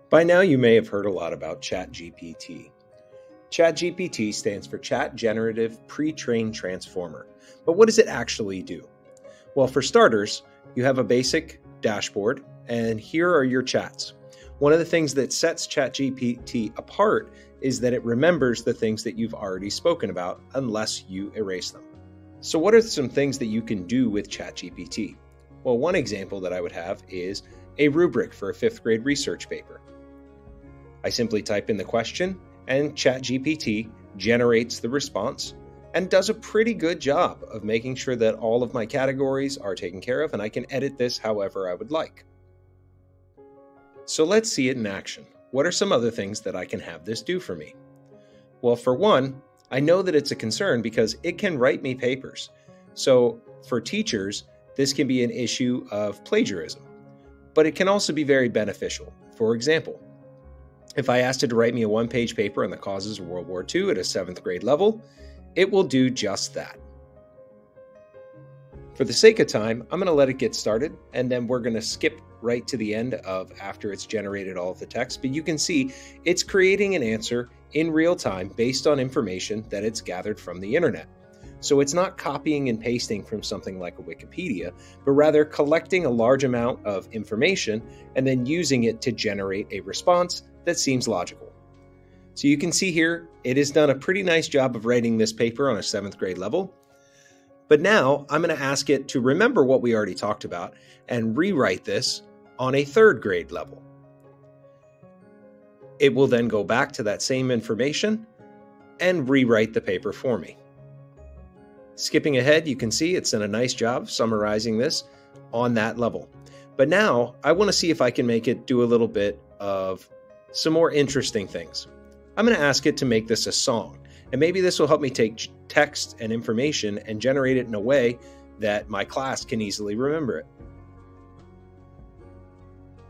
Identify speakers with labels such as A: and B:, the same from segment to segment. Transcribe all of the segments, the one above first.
A: By now, you may have heard a lot about ChatGPT. ChatGPT stands for Chat Generative Pre-trained Transformer. But what does it actually do? Well, for starters, you have a basic dashboard, and here are your chats. One of the things that sets ChatGPT apart is that it remembers the things that you've already spoken about unless you erase them. So what are some things that you can do with ChatGPT? Well, one example that I would have is a rubric for a 5th grade research paper. I simply type in the question, and ChatGPT generates the response and does a pretty good job of making sure that all of my categories are taken care of, and I can edit this however I would like. So let's see it in action. What are some other things that I can have this do for me? Well, for one, I know that it's a concern because it can write me papers. So for teachers, this can be an issue of plagiarism, but it can also be very beneficial. For example, if I asked it to write me a 1-page paper on the causes of World War II at a 7th grade level, it will do just that. For the sake of time, I'm going to let it get started, and then we're going to skip right to the end of after it's generated all of the text. But you can see it's creating an answer in real time based on information that it's gathered from the internet. So it's not copying and pasting from something like a Wikipedia, but rather collecting a large amount of information and then using it to generate a response that seems logical. So you can see here, it has done a pretty nice job of writing this paper on a 7th grade level. But now I'm going to ask it to remember what we already talked about and rewrite this on a 3rd grade level. It will then go back to that same information and rewrite the paper for me. Skipping ahead, you can see it's done a nice job summarizing this on that level. But now I want to see if I can make it do a little bit of some more interesting things. I'm going to ask it to make this a song, and maybe this will help me take text and information and generate it in a way that my class can easily remember it.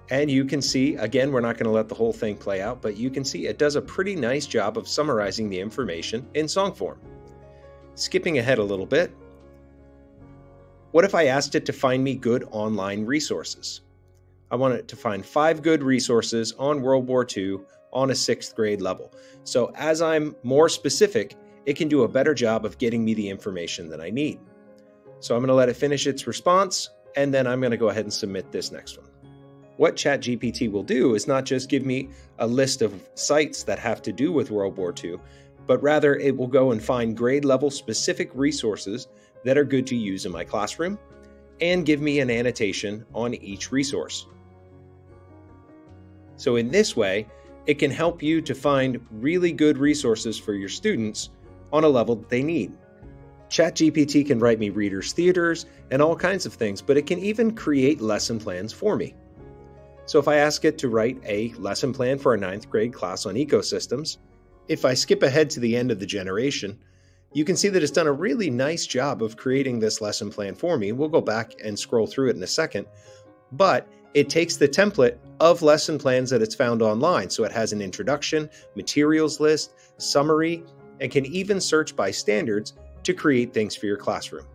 A: And you can see, again, we're not going to let the whole thing play out, but you can see it does a pretty nice job of summarizing the information in song form. Skipping ahead a little bit, what if I asked it to find me good online resources? I want it to find 5 good resources on World War II on a 6th grade level. So as I'm more specific, it can do a better job of getting me the information that I need. So I'm going to let it finish its response, and then I'm going to go ahead and submit this next one. What ChatGPT will do is not just give me a list of sites that have to do with World War II, but rather it will go and find grade level specific resources that are good to use in my classroom and give me an annotation on each resource. So in this way, it can help you to find really good resources for your students on a level that they need. ChatGPT can write me readers' theaters and all kinds of things, but it can even create lesson plans for me. So if I ask it to write a lesson plan for a 9th grade class on ecosystems, if I skip ahead to the end of the generation, you can see that it's done a really nice job of creating this lesson plan for me. We'll go back and scroll through it in a second, but it takes the template of lesson plans that it's found online. So it has an introduction, materials list, summary, and can even search by standards to create things for your classroom.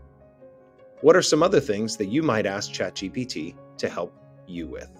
A: What are some other things that you might ask ChatGPT to help you with?